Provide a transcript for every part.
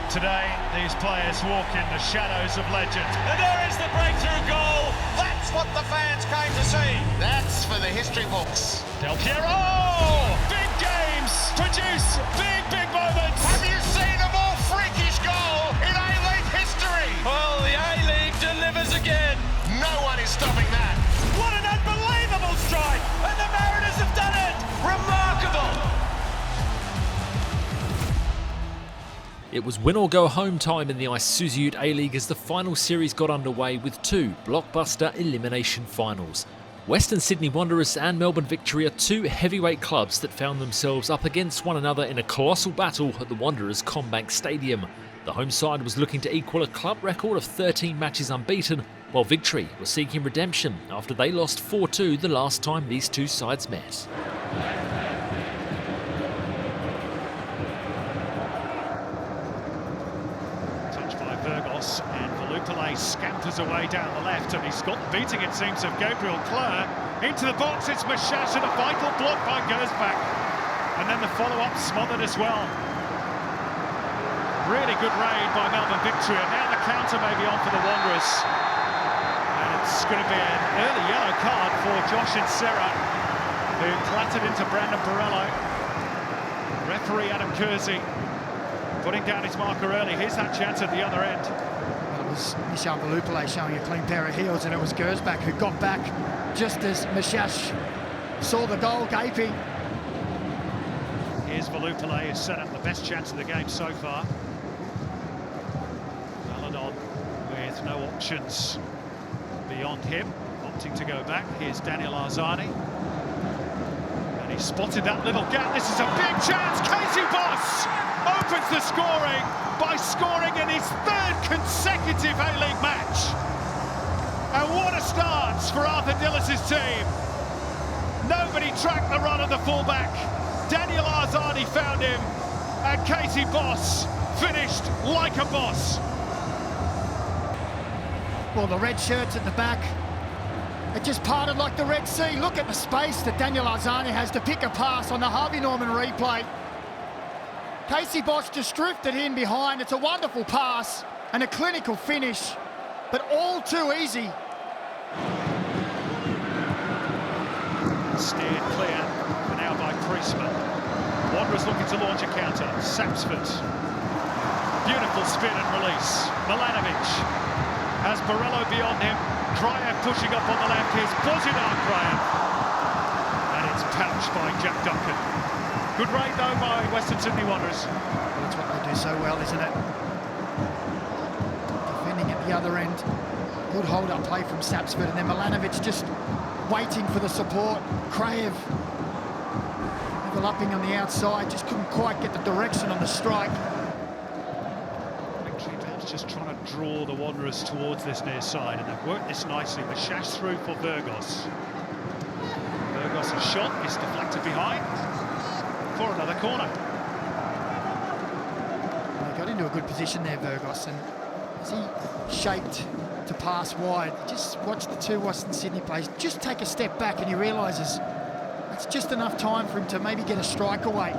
Today, these players walk in the shadows of legend. And there is the breakthrough goal. That's what the fans came to see. That's for the history books. Del Piero! Big games produce big moments. Have you seen a more freakish goal in A-League history? Well, the A-League delivers again. No one is stopping that. What an unbelievable strike. And the Mariners have done it. Remarkable. It was win-or-go-home time in the Isuzu UTE A-League as the final series got underway with two blockbuster elimination finals. Western Sydney Wanderers and Melbourne Victory are two heavyweight clubs that found themselves up against one another in a colossal battle at the Wanderers CommBank Stadium. The home side was looking to equal a club record of 13 matches unbeaten, while Victory was seeking redemption after they lost 4-2 the last time these two sides met. And Volupele scampers away down the left, and he's got beating, it seems, of Gabriel Clare. Into the box, it's Mashash, and a vital block by Gersbach. And then the follow-up smothered as well. Really good raid by Melbourne Victory, and now the counter may be on for the Wanderers. And it's going to be an early yellow card for Josh and Serra, who clattered into Brandon Borrello. Referee Adam Kersey putting down his marker early. Here's that chance at the other end. Well, it was Michel Volupele showing a clean pair of heels, and it was Gersbach who got back just as Mashash saw the goal gaping. Here's Volupele, who's set up the best chance of the game so far. Maladon with no options beyond him, opting to go back. Here's Daniel Arzani. And he spotted that little gap. This is a big chance. Casey Boss opens the scoring by scoring in his third consecutive A-League match. And what a start for Arthur Dillis's team. Nobody tracked the run of the fullback. Daniel Arzani found him, and Casey Boss finished like a boss. Well, the red shirts at the back, it just parted like the Red Sea. Look at the space that Daniel Arzani has to pick a pass on the Harvey Norman replay. Casey Boss just drifted in behind. It's a wonderful pass and a clinical finish, but all too easy. Steered clear for now by Priestman. Wanderers looking to launch a counter. Sapsford. Beautiful spin and release. Milanovic has Borrello beyond him. Kraev pushing up on the left. Here's Bozidar Kraev. And it's pouched by Jack Duncan. Good raid though by Western Sydney Wanderers. Well, that's what they do so well, isn't it? Defending at the other end. Good hold-up play from Sapsford, and then Milanovic just waiting for the support. Kraev overlapping on the outside, just couldn't quite get the direction on the strike. Victory perhaps just trying to draw the Wanderers towards this near side, and they've worked this nicely. The shash through for Burgos. Burgos' shot is deflected behind for another corner. They got into a good position there, Burgos, and as he shaped to pass wide, just watch the two Western Sydney players just take a step back, and he realises it's just enough time for him to maybe get a strike away.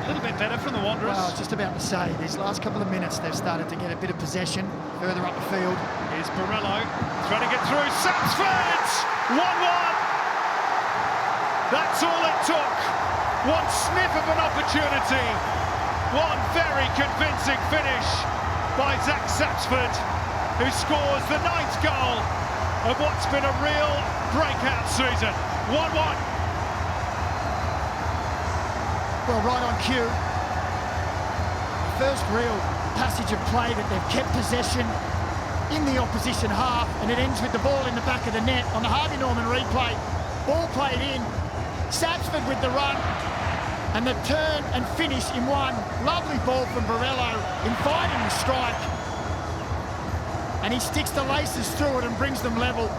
A little bit better from the Wanderers. Well, I was just about to say, these last couple of minutes they've started to get a bit of possession further up the field. Here's Borrello trying to get through. Sapsford! 1-1! That's all it took. One sniff of an opportunity. One very convincing finish by Zach Sapsford, who scores the 9th goal of what's been a real breakout season. 1-1. Well, right on cue. First real passage of play that they've kept possession in the opposition half, and it ends with the ball in the back of the net on the Harvey Norman replay. Ball played in, Sapsford with the run, and the turn and finish in one. Lovely ball from Borrello, inviting the strike. And he sticks the laces through it and brings them level.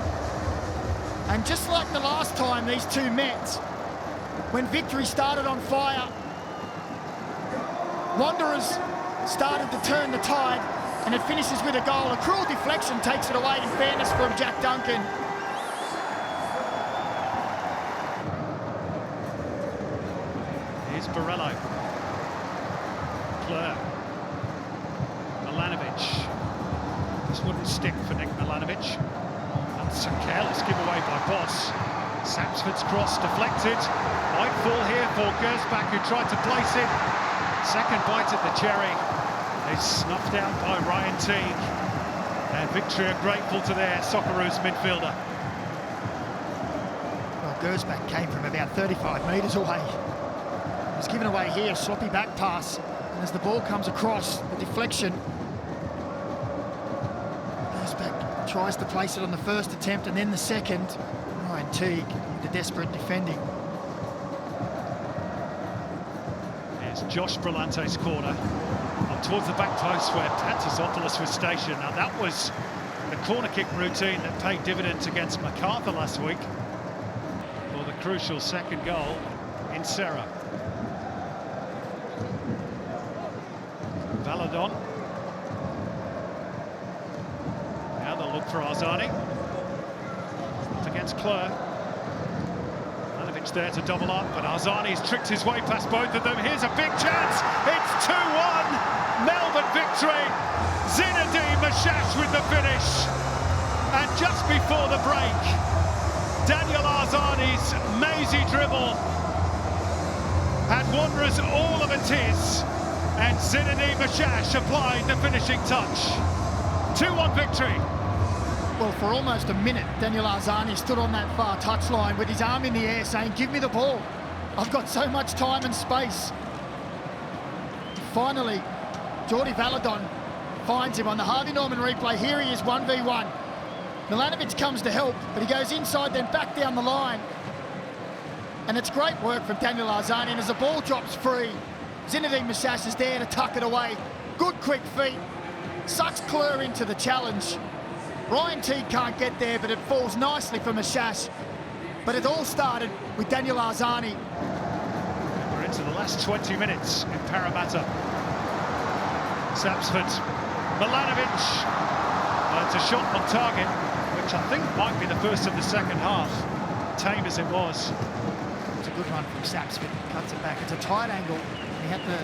And just like the last time these two met, when Victory started on fire, Wanderers started to turn the tide, and it finishes with a goal. A cruel deflection takes it away, in fairness, from Jack Duncan. Here's Borello. Clare. Milanovic. This wouldn't stick for Nick Milanovic. That's a careless giveaway by Boss. Sapsford's cross deflected. Might fall here for Gersbach, who tried to place it. Second bite at the cherry is snuffed out by Ryan Teague. And Victory are grateful to their Socceroos midfielder. Well, Gersbach came from about 35 metres away. He was given away here, sloppy back pass. And as the ball comes across, the deflection, Gersbach tries to place it on the first attempt and then the second. Ryan Teague with the desperate defending. Here's Josh Brelante's corner. Up towards the back post where Pantasopoulos was stationed. Now that was the corner kick routine that paid dividends against MacArthur last week for the crucial second goal in Serra. Valadon. Now they'll look for Arzani. Up against Clare. Milanovic there to double up, but Arzani's tricked his way past both of them. Here's a big chance. It's 2-1. Melbourne Victory. Zinedine Mashash with the finish. And just before the break, Daniel Arzani's mazy dribble had Wanderers all of it his, and Zinedine Mashash applied the finishing touch. 2-1 victory. Well, for almost a minute, Daniel Arzani stood on that far touchline with his arm in the air saying, "Give me the ball. I've got so much time and space." Finally, Jordi Valadon finds him on the Harvey Norman replay. Here he is, 1v1. Milanovic comes to help, but he goes inside, then back down the line. And it's great work from Daniel Arzani, and as the ball drops free, Zinedine Mashash is there to tuck it away. Good quick feet, sucks Clare into the challenge. Ryan Teague can't get there, but it falls nicely for Mashash. But it all started with Daniel Arzani. We're into the last 20 minutes in Parramatta. Sapsford, Milanovic. It's a shot on target, which I think might be the first of the second half. Tame as it was. It's a good run from Sapsford. Cuts it back. It's a tight angle. He had to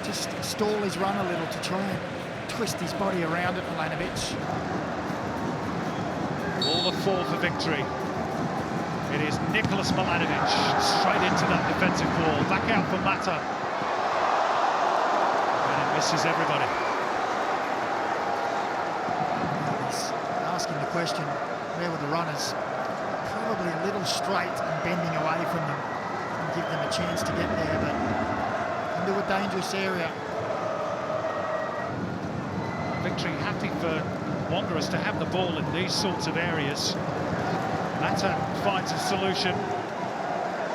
just stall his run a little to try and twist his body around it, Milanovic. All the four for victory. It is Nicholas Milanovic straight into that defensive wall. Back out for Mata. And it misses everybody. He's asking the question, where were the runners? Probably a little straight and bending away from them and give them a chance to get there, but into a dangerous area. Victory happy for Wanderers to have the ball in these sorts of areas. Mata finds a solution.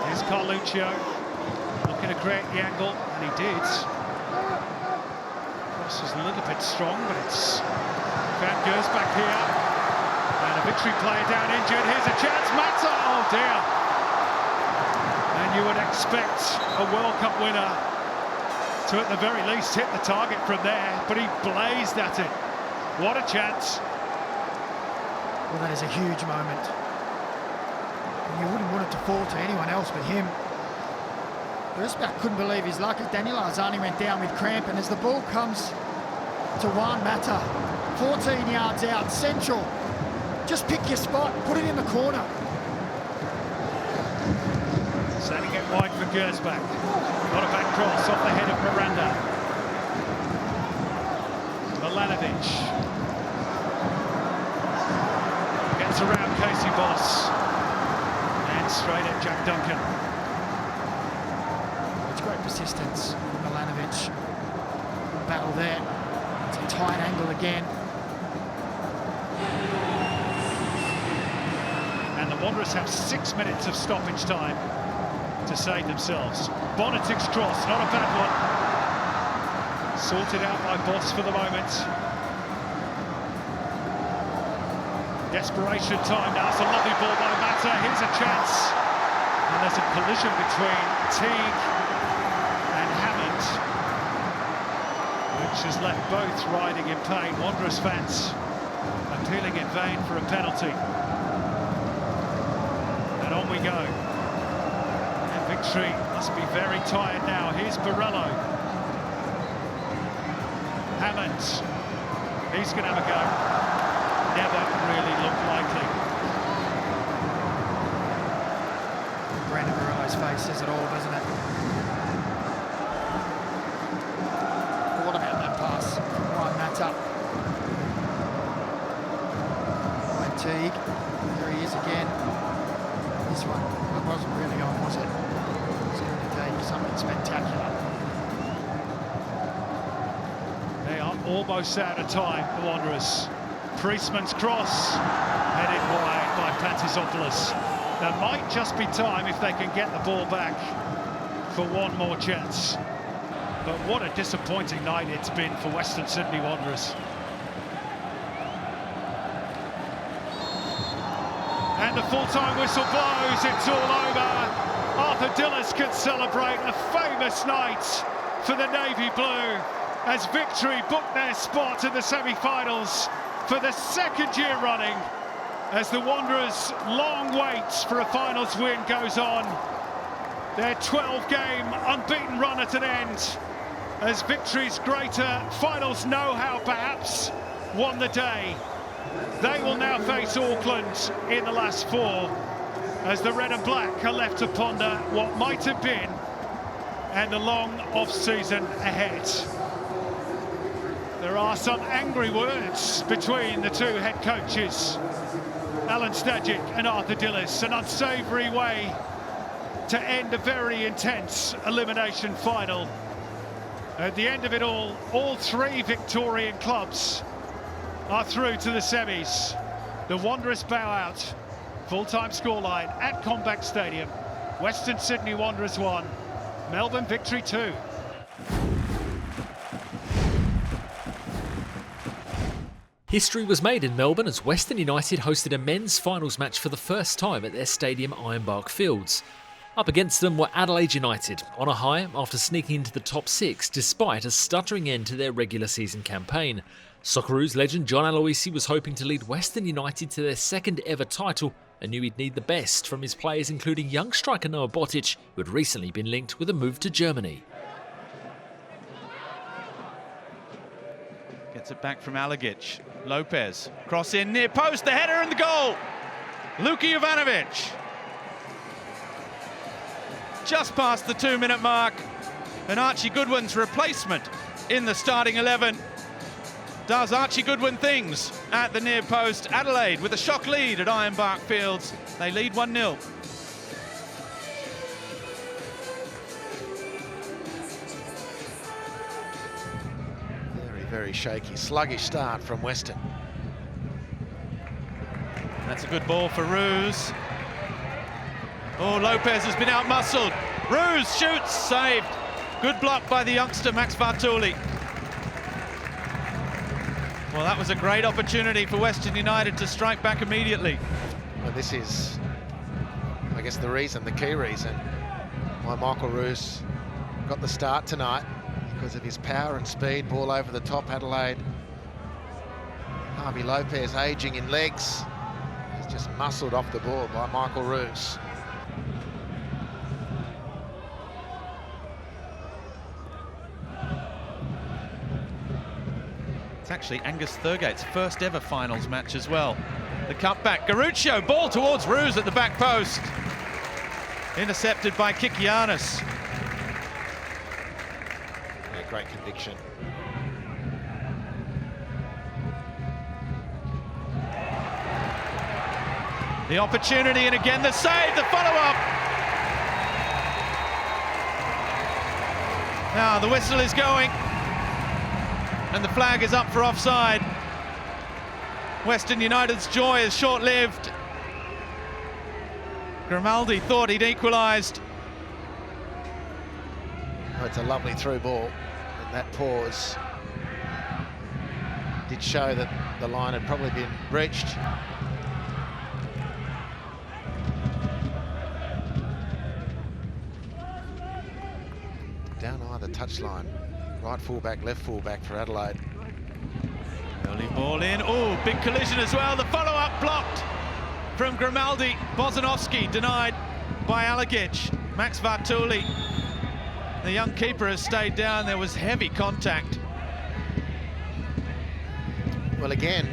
Here's Carluccio looking to create the angle, and he did. Cross is a little bit strong, but it's found Gersbach here. And a Victory player down injured. Here's a chance, Mata! Oh dear! And you would expect a World Cup winner to at the very least hit the target from there, but he blazed at it. What a chance. Well, that is a huge moment. And you wouldn't want it to fall to anyone else but him. Gersbach couldn't believe his luck as Daniel Arzani went down with cramp, and as the ball comes to Juan Mata, 14 yards out, central. Just pick your spot, put it in the corner. Setting it wide for Gersbach. Got a back cross off the head of Miranda. Milanovic. Gets around Casey Boss. And straight at Jack Duncan. It's great persistence from Milanovic. Battle there. It's a tight angle again. And the Wanderers have 6 minutes of stoppage time to save themselves. Bonatic's cross, not a bad one. Sorted out by Boss for the moment. Desperation time now. It's a lovely ball by Mata. Here's a chance. And there's a collision between Teague and Hammond, which has left both riding in pain. Wanderers fans appealing in vain for a penalty. And on we go. And Victory must be very tired now. Here's Borrello. Hammond. He's going to have a go. Never really looked likely. Brandon Borrello's face says it all, doesn't it? What about that pass? Ryan Matter. Ryan Teague. There he is again. This one, it wasn't really on, was it? It's going to take something spectacular. They are almost out of time, the Wanderers. Priestman's cross, headed wide by Pantisopoulos. There might just be time if they can get the ball back for one more chance. But what a disappointing night it's been for Western Sydney Wanderers. And the full-time whistle blows, it's all over. Arthur Dillis can celebrate a famous night for the Navy Blue as Victory booked their spot in the semi-finals for the second year running, as the Wanderers' long wait for a finals win goes on. Their 12-game unbeaten run at an end, as Victory's greater finals know-how perhaps won the day. They will now face Auckland in the last four, as the red and black are left to ponder what might have been and the long off-season ahead. There are some angry words between the two head coaches, Alan Stajic and Arthur Dillis, an unsavoury way to end a very intense elimination final. At the end of it all three Victorian clubs are through to the semis. The Wanderers bow out. Full-time scoreline at Combank Stadium. Western Sydney Wanderers 1, Melbourne Victory 2. History was made in Melbourne as Western United hosted a men's finals match for the first time at their stadium Ironbark Fields. Up against them were Adelaide United, on a high after sneaking into the top six despite a stuttering end to their regular season campaign. Socceroos legend John Aloisi was hoping to lead Western United to their second ever title and knew he'd need the best from his players, including young striker Noah Botic, who had recently been linked with a move to Germany. Gets it back from Alagic. Lopez, cross in near post, the header and the goal. Luka Jovanovic. Just past the 2-minute mark, and Archie Goodwin's replacement in the starting 11 does Archie Goodwin things at the near post. Adelaide with a shock lead at Ironbark Fields. They lead 1-0. Very shaky, sluggish start from Western. That's a good ball for Roos. Oh, Lopez has been out-muscled. Roos shoots, saved. Good block by the youngster, Max Vartuli. Well, that was a great opportunity for Western United to strike back immediately. Well, this is, I guess, the key reason why Michael Roos got the start tonight, because of his power and speed. Ball over the top, Adelaide. Harvey Lopez aging in legs. He's just muscled off the ball by Michael Roos. It's actually Angus Thurgate's first ever finals match as well. The cutback, Garuccio, ball towards Roos at the back post. Intercepted by Kikianis. Great conviction. The opportunity, and again the save, the follow-up. Now the whistle is going, and the flag is up for offside. Western United's joy is short-lived. Grimaldi thought he'd equalised. Oh, it's a lovely through ball. That pause did show that the line had probably been breached. Down either touchline, right fullback, left fullback for Adelaide. Early ball in, oh, big collision as well. The follow-up blocked from Grimaldi. Bozanovski denied by Alagic. Max Vartuli, the young keeper, has stayed down. There was heavy contact. Well, again,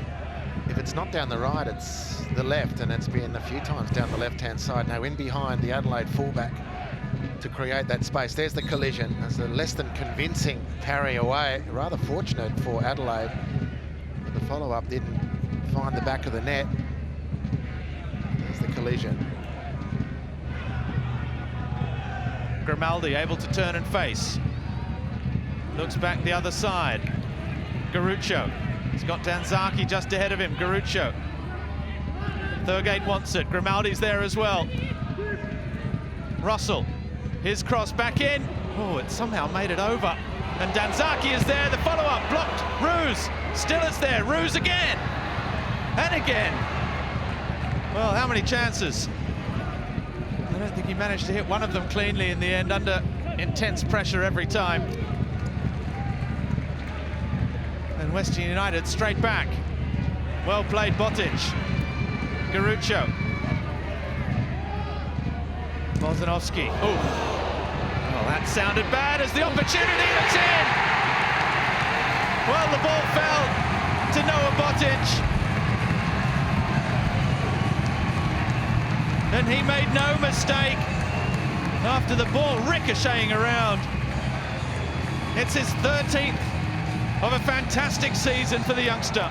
if it's not down the right, it's the left, and it's been a few times down the left-hand side. Now in behind the Adelaide fullback to create that space. There's the collision. That's a less than convincing parry away. Rather fortunate for Adelaide. The follow-up didn't find the back of the net. There's the collision. Grimaldi able to turn and face. Looks back the other side. Garuccio. He's got Danzaki just ahead of him. Garuccio. Thurgate wants it. Grimaldi's there as well. Russell. His cross back in. Oh, it somehow made it over. And Danzaki is there. The follow-up blocked. Roos. Still it's there. Roos again. And again. Well, how many chances? I don't think he managed to hit one of them cleanly in the end, under intense pressure every time. And Western United straight back. Well played, Botic. Garuccio. Bozanovski. Oh, well, that sounded bad as the opportunity, it's in! Well, the ball fell to Noah Botic. And he made no mistake after the ball ricocheting around. It's his 13th of a fantastic season for the youngster.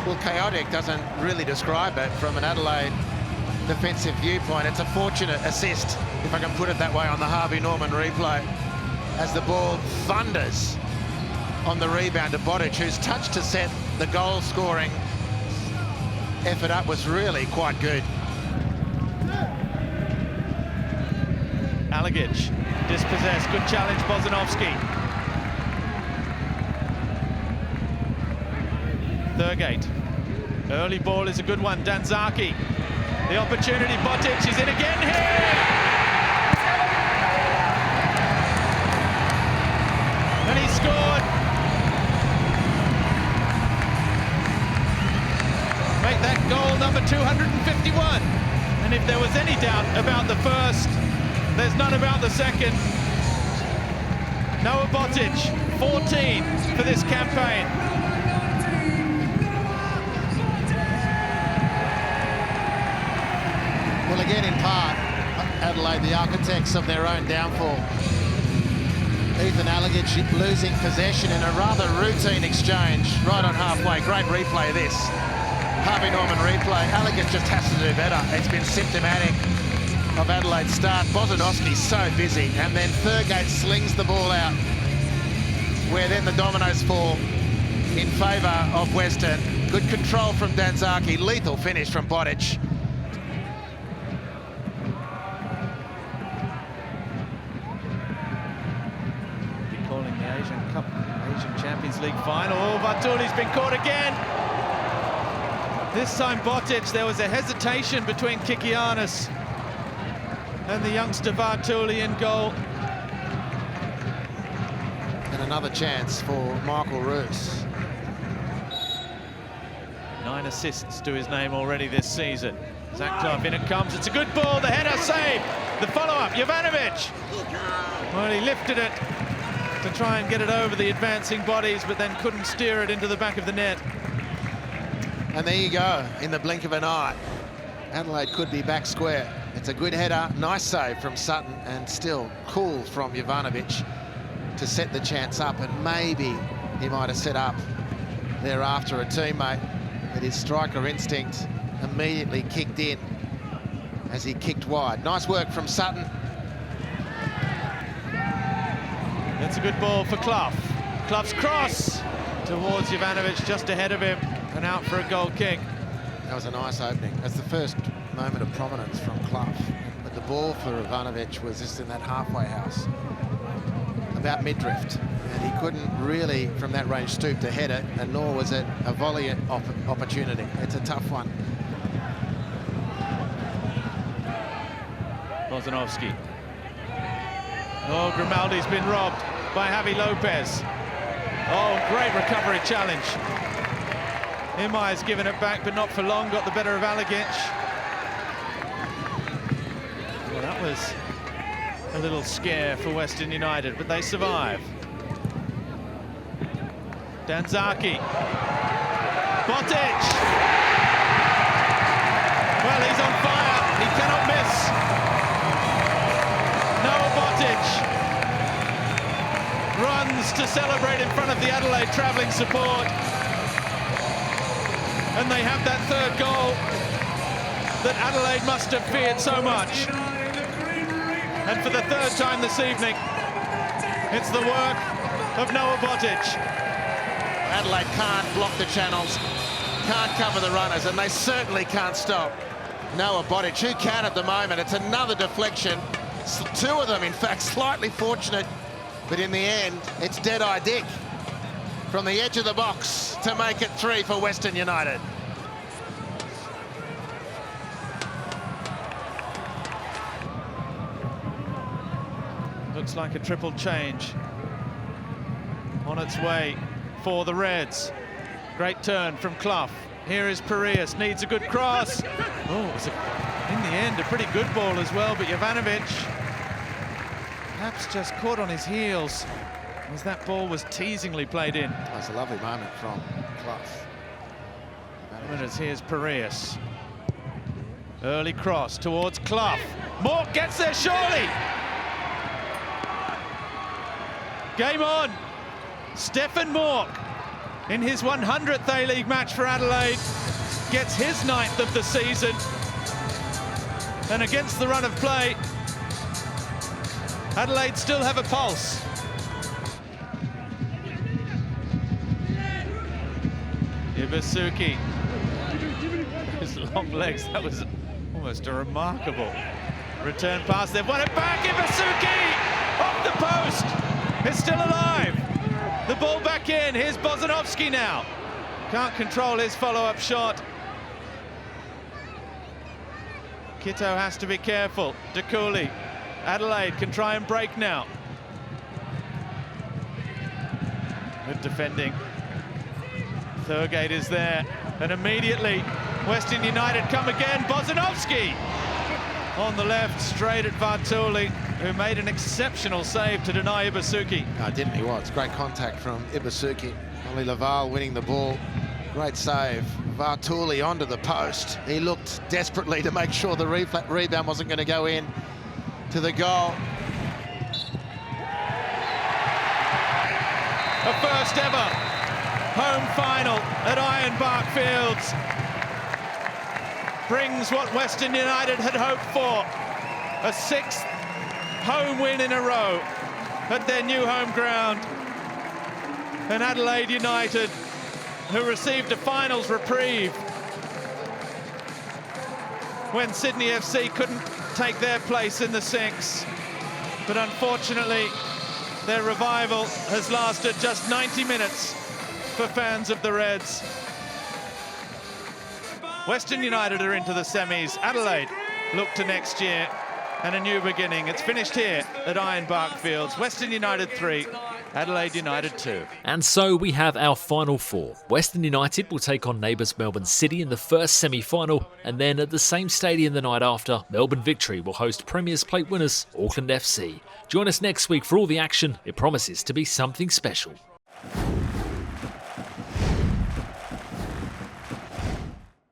Well, chaotic doesn't really describe it from an Adelaide defensive viewpoint. It's a fortunate assist, if I can put it that way, on the Harvey Norman replay, as the ball thunders on the rebound to Botic, whose touch to set the goal-scoring effort up was really quite good. Alagic, dispossessed, good challenge, Bozanovski. Thurgate, early ball is a good one, Danzaki. The opportunity, Botic is in again here! And he scored! Make that goal number 251. And if there was any doubt about the first, there's none about the second. Noah Botic, 14 for this campaign. Well, again, in part, Adelaide, the architects of their own downfall. Ethan Alagic losing possession in a rather routine exchange right on halfway. Great replay, this. Harvey Norman replay. Alagic just has to do better. It's been symptomatic of Adelaide's start. Bozanovski's so busy, and then Thurgate slings the ball out, where then the dominoes fall in favour of Western. Good control from Danzaki, lethal finish from Botic. Calling the Asian Cup, Asian Champions League final. Oh, Vartuli's been caught again. This time Botic, there was a hesitation between Kikianis and the youngster Vartuli in goal. And another chance for Michael Roos. 9 assists to his name already this season. Zakhtov, in it comes, it's a good ball, the header save, the follow-up, Jovanovic. Well, he lifted it to try and get it over the advancing bodies, but then couldn't steer it into the back of the net. And there you go, in the blink of an eye. Adelaide could be back square. It's a good header, nice save from Sutton, and still cool from Jovanovic to set the chance up, and maybe he might have set up thereafter a teammate, but his striker instinct immediately kicked in as he kicked wide. Nice work from Sutton. That's a good ball for Clough. Clough's cross towards Jovanovic, just ahead of him, and out for a goal kick. That was a nice opening. That's the first moment of prominence from Clough. But the ball for Jovanovic was just in that halfway house, about mid-drift. And he couldn't really, from that range, stoop to head it, and nor was it a volley opportunity. It's a tough one. Bozanovski. Oh, Grimaldi's been robbed by Javi Lopez. Oh, great recovery challenge. Imai's given it back, but not for long. Got the better of Alagic. was a little scare for Western United, but they survive. Danzaki. Botic! Well, he's on fire. He cannot miss. Noah Botic runs to celebrate in front of the Adelaide travelling support. And they have that third goal that Adelaide must have feared so much. And for the third time this evening, it's the work of Noah Botic. Adelaide can't block the channels, can't cover the runners, and they certainly can't stop Noah Botic, who can at the moment. It's another deflection. Two of them, in fact, slightly fortunate, but in the end, it's Dead-Eye Dick from the edge of the box to make it 3 for Western United. Looks like a triple change on its way for the Reds. Great turn from Clough. Here is Piraeus, needs a good cross. Oh, it was, in the end, a pretty good ball as well, but Jovanovic perhaps just caught on his heels as that ball was teasingly played in. That's a lovely moment from Clough. Here's Piraeus. Early cross towards Clough. Mork gets there, surely! Game on. Stefan Mork, in his 100th A-League match for Adelaide, gets his 9th of the season. And against the run of play, Adelaide still have a pulse. Ibasuki. His long legs, that was almost a remarkable return pass. They've won it back. Ibasuki off the post. It's still alive. The ball back in. Here's Bozanovski now. Can't control his follow-up shot. Kitto has to be careful. De Cooley. Adelaide can try and break now. Good defending. Thurgate is there. And immediately, Western United come again. Bozanovski on the left, straight at Vartuli, who made an exceptional save to deny Ibasuki. No, didn't he? Well, it's great contact from Ibasuki. Only Laval winning the ball. Great save. Vartuli onto the post. He looked desperately to make sure the rebound wasn't going to go in to the goal. A first ever home final at Ironbark Fields. Brings what Western United had hoped for. A 6th home win in a row at their new home ground. And Adelaide United, who received a finals reprieve when Sydney FC couldn't take their place in the 6. But unfortunately, their revival has lasted just 90 minutes for fans of the Reds. Western United are into the semis. Adelaide look to next year and a new beginning. It's finished here at Ironbark Fields. Western United 3, Adelaide United 2. And so we have our final four. Western United will take on neighbours Melbourne City in the first semi-final, and then at the same stadium the night after, Melbourne Victory will host Premier's Plate winners Auckland FC. Join us next week for all the action. It promises to be something special.